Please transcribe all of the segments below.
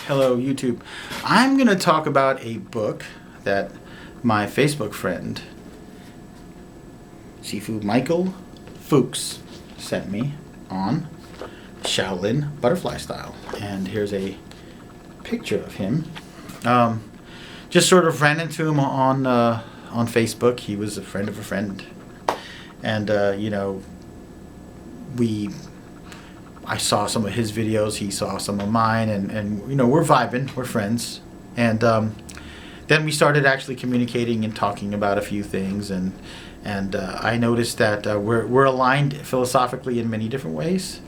Hello, YouTube. I'm going to talk about a book that my Facebook friend, Sifu Michael Fuchs, sent me on Shaolin Butterfly style. And here's a picture of him. Just sort of ran into him on Facebook. He was a friend of a friend. And, I saw some of his videos, he saw some of mine, and we're vibing, we're friends. And then we started actually communicating and talking about a few things, and I noticed that we're aligned philosophically in many different ways.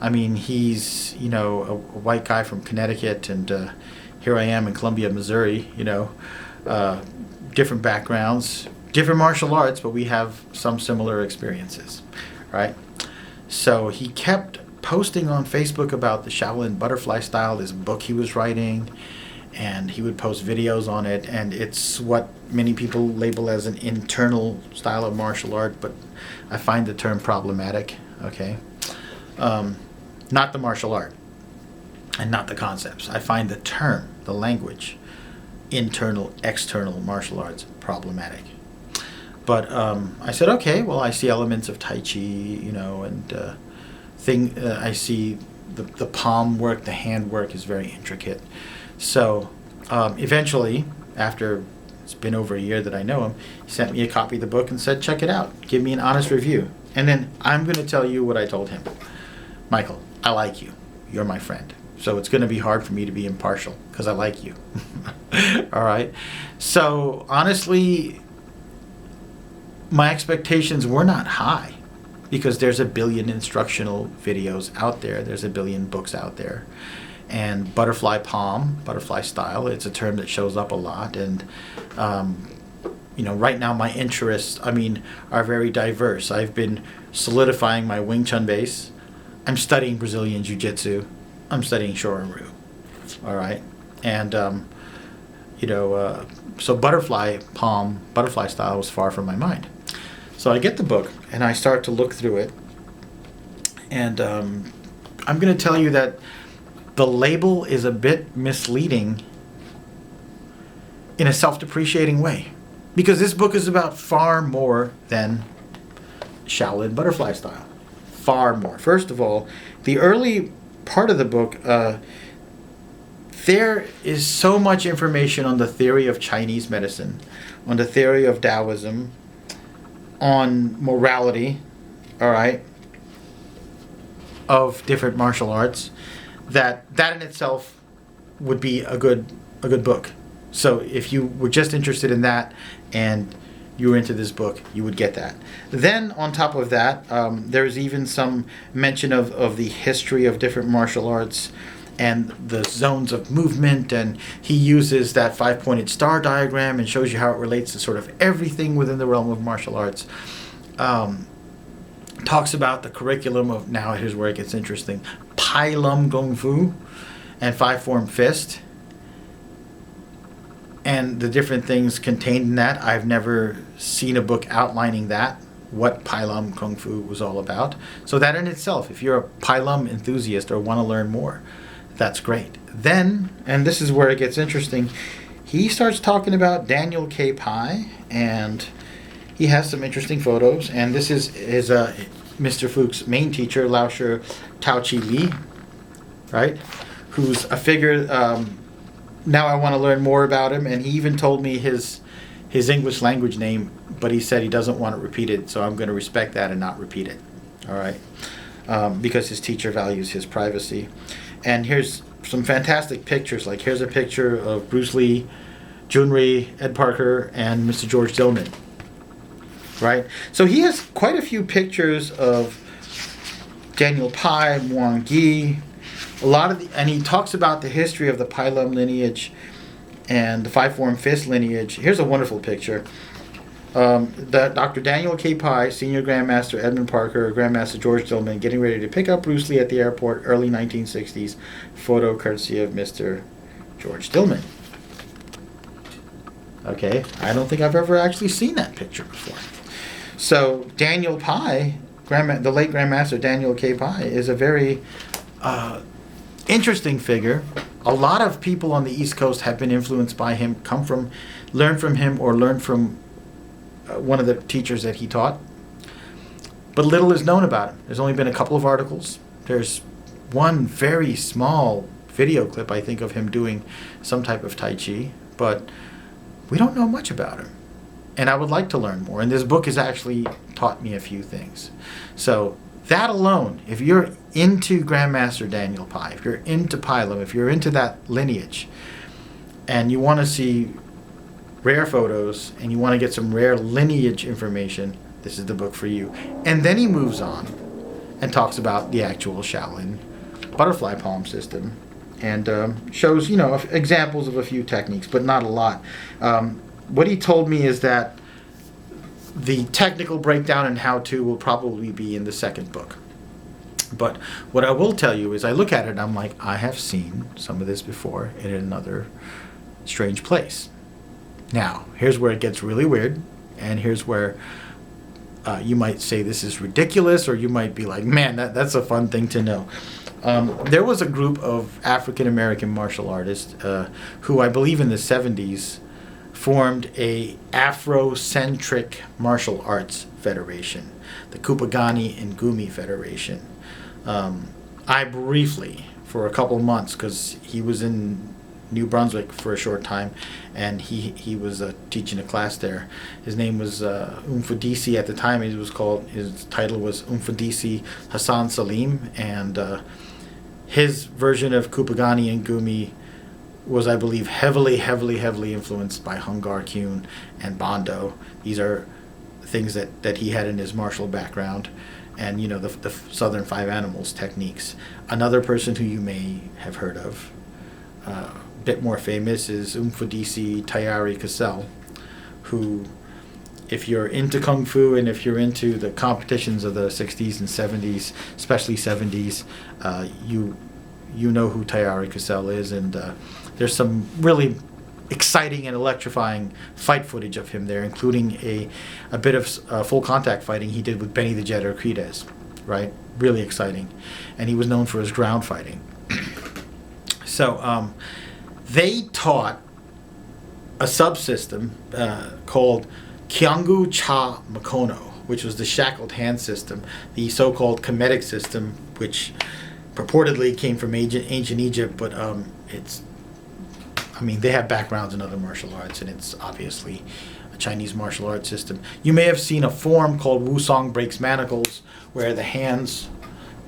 I mean, he's, a white guy from Connecticut, and here I am in Columbia, Missouri, different backgrounds, different martial arts, but we have some similar experiences, right? So he kept posting on Facebook about the Shaolin Butterfly style, this book he was writing, and he would post videos on it, and it's what many people label as an internal style of martial art, but I find the term problematic, okay? Not the martial art, and not the concepts. I find the term, the language, internal, external martial arts problematic. But I said, okay, well, I see elements of Tai Chi, and I see the palm work, the hand work is very intricate. So eventually, after it's been over a year that I know him, he sent me a copy of the book and said, check it out, give me an honest review. And then I'm going to tell you what I told him. Michael, I like you. You're my friend. So it's going to be hard for me to be impartial because I like you. All right. So honestly, my expectations were not high because there's a billion instructional videos out there. There's a billion books out there. And butterfly palm, butterfly style, it's a term that shows up a lot. And, right now my interests, are very diverse. I've been solidifying my Wing Chun base. I'm studying Brazilian Jiu-Jitsu. I'm studying Shorin-Ryu. All right. And, so butterfly palm, butterfly style was far from my mind. So I get the book and I start to look through it, and I'm going to tell you that the label is a bit misleading in a self-depreciating way, because this book is about far more than Shaolin Butterfly style. Far more. First of all, the early part of the book, there is so much information on the theory of Chinese medicine, on the theory of Taoism, on morality, all right, of different martial arts, that in itself would be a good book. So if you were just interested in that and you were into this book, you would get that. Then on top of that, there's even some mention of the history of different martial arts and the zones of movement, and he uses that 5-pointed star diagram and shows you how it relates to sort of everything within the realm of martial arts. Talks about the curriculum of, now here's where it gets interesting, Pai Lum Kung Fu and 5-form fist, and the different things contained in that. I've never seen a book outlining that, what Pai Lum Kung Fu was all about. So that in itself, if you're a Pai Lum enthusiast or want to learn more, that's great. Then, and this is where it gets interesting, he starts talking about Daniel K. Pai, and he has some interesting photos. And this is Mr. Fuchs' main teacher, Lao Shi Tao Chi Li, right? Who's a figure. Now I want to learn more about him, and he even told me his English language name, but he said he doesn't want to repeat it, so I'm going to respect that and not repeat it. All right, because his teacher values his privacy. And here's some fantastic pictures. Like here's a picture of Bruce Lee, Junri, Ed Parker, and Mr. George Dillman. Right? So he has quite a few pictures of Daniel Pai, Wang Yi, and he talks about the history of the Pai Lum lineage and the 5-form fist lineage. Here's a wonderful picture. Dr. Daniel K. Pai, Senior Grandmaster Edmund Parker, Grandmaster George Dillman, getting ready to pick up Bruce Lee at the airport, early 1960s. Photo courtesy of Mr. George Dillman. Okay, I don't think I've ever actually seen that picture before. So Daniel Pai, the late Grandmaster Daniel K. Pai, is a very interesting figure A lot of people on the East Coast have been influenced by him, learned from him, or learned from one of the teachers that he taught. But little is known about him. There's only been a couple of articles. There's one very small video clip, I think, of him doing some type of Tai Chi, but we don't know much about him. And I would like to learn more. And this book has actually taught me a few things. So that alone, if you're into Grandmaster Daniel Pai, if you're into Pai Lum, if you're into that lineage, and you want to see rare photos, and you want to get some rare lineage information, this is the book for you. And then he moves on and talks about the actual Shaolin Butterfly palm system, and shows, examples of a few techniques, but not a lot. What he told me is that the technical breakdown and how-to will probably be in the second book. But what I will tell you is I look at it and I'm like, I have seen some of this before in another strange place. Now, here's where it gets really weird, and here's where you might say this is ridiculous, or you might be like, man, that's a fun thing to know. There was a group of African-American martial artists who I believe in the 70s formed a Afrocentric martial arts federation, the Kupagani and Gumi Federation. I briefly, for a couple of months, because he was in New Brunswick for a short time, and he was teaching a class there. His name was Umfadisi at the time. His title was Umfadisi Hassan Salim, and his version of Kupagani and Gumi was, I believe, heavily influenced by Hungar Kyun and Bando. These are things that he had in his martial background, and the Southern Five Animals techniques. Another person who you may have heard of, a bit more famous, is Umfadisi Tayari Cassell, who, if you're into Kung Fu and if you're into the competitions of the 60s and 70s, especially 70s, you know who Tayari Cassell is, and there's some really exciting and electrifying fight footage of him there, including a bit of full contact fighting he did with Benny the Jet Urquidez, right? Really exciting. And he was known for his ground fighting. So they taught a subsystem called Kyangu Cha Makono, which was the shackled hand system, the so-called Kemetic system, which purportedly came from ancient Egypt, but they have backgrounds in other martial arts, and it's obviously a Chinese martial arts system. You may have seen a form called Wusong Breaks Manacles, where the hands,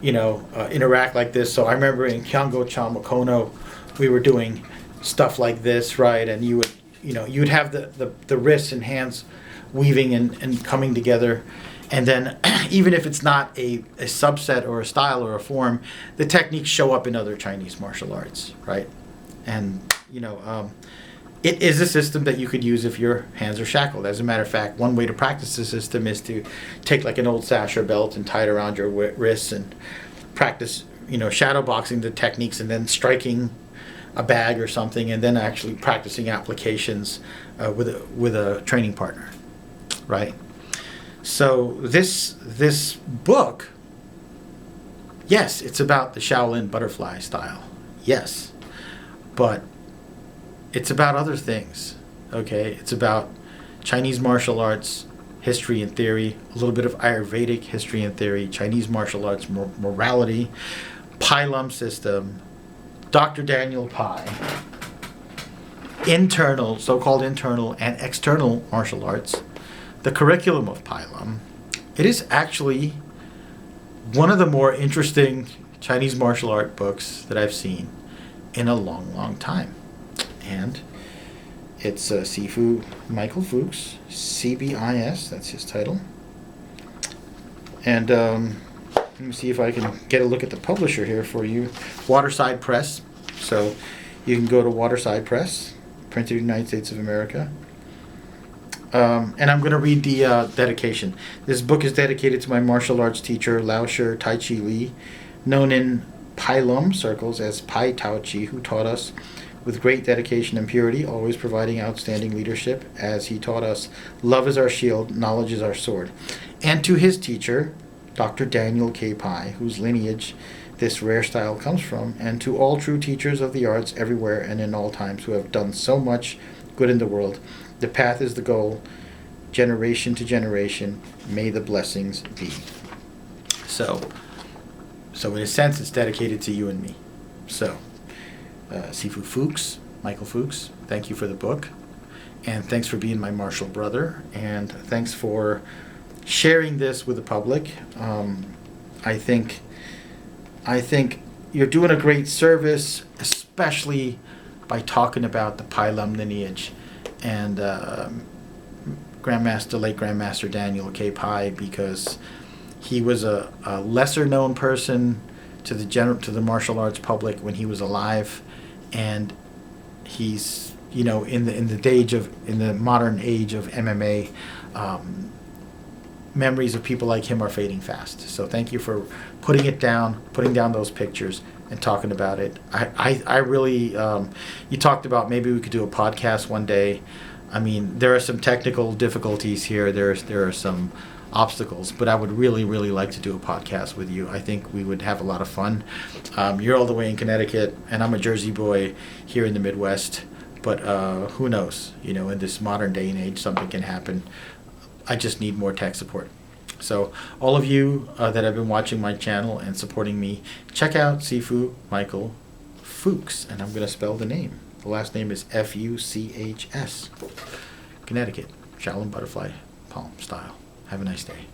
interact like this. So I remember in Kyango Cha Makono, we were doing stuff like this, right? And you'd have the wrists and hands weaving and coming together. And then even if it's not a subset or a style or a form, the techniques show up in other Chinese martial arts, right? And, it is a system that you could use if your hands are shackled. As a matter of fact, one way to practice the system is to take like an old sash or belt and tie it around your wrists and practice, shadow boxing the techniques, and then striking a bag or something, and then actually practicing applications with a training partner, right? So this book, yes, it's about the Shaolin Butterfly style, yes, but it's about other things, okay? It's about Chinese martial arts history and theory, a little bit of Ayurvedic history and theory, Chinese martial arts morality, Pai Lum system, Dr. Daniel Pai, internal, so-called internal and external martial arts, the curriculum of Pai Lum. It is actually one of the more interesting Chinese martial art books that I've seen in a long time. And it's Sifu Michael Fuchs, CBIS, that's his title. And let me see if I can get a look at the publisher here for you. Waterside Press. So you can go to Waterside Press, printed in the United States of America. And I'm going to read the dedication. This book is dedicated to my martial arts teacher, Lao Shi Tai Chi Li, known in Pai Lum circles as Pai Tao Chi, who taught us with great dedication and purity, always providing outstanding leadership, as he taught us, love is our shield, knowledge is our sword. And to his teacher, Dr. Daniel K. Pai, whose lineage this rare style comes from, and to all true teachers of the arts everywhere and in all times who have done so much good in the world. The path is the goal, generation to generation, may the blessings be. So in a sense, it's dedicated to you and me. So, Sifu Fuchs, Michael Fuchs, thank you for the book. And thanks for being my martial brother. And thanks for sharing this with the public. I think you're doing a great service, especially by talking about the Pai Lum lineage and late Grandmaster Daniel K. Pai, because he was a lesser known person to the martial arts public when he was alive, and he's in the modern age of MMA. Memories of people like him are fading fast. So thank you for putting down those pictures and talking about it. I really, you talked about maybe we could do a podcast one day. I mean, there are some technical difficulties here. There are some obstacles, but I would really, really like to do a podcast with you. I think we would have a lot of fun. You're all the way in Connecticut, and I'm a Jersey boy here in the Midwest. But who knows? In this modern day and age, something can happen. I just need more tech support. So all of you that have been watching my channel and supporting me, check out Sifu Michael Fuchs, and I'm going to spell the name. The last name is Fuchs. Connecticut, Shaolin Butterfly, palm style. Have a nice day.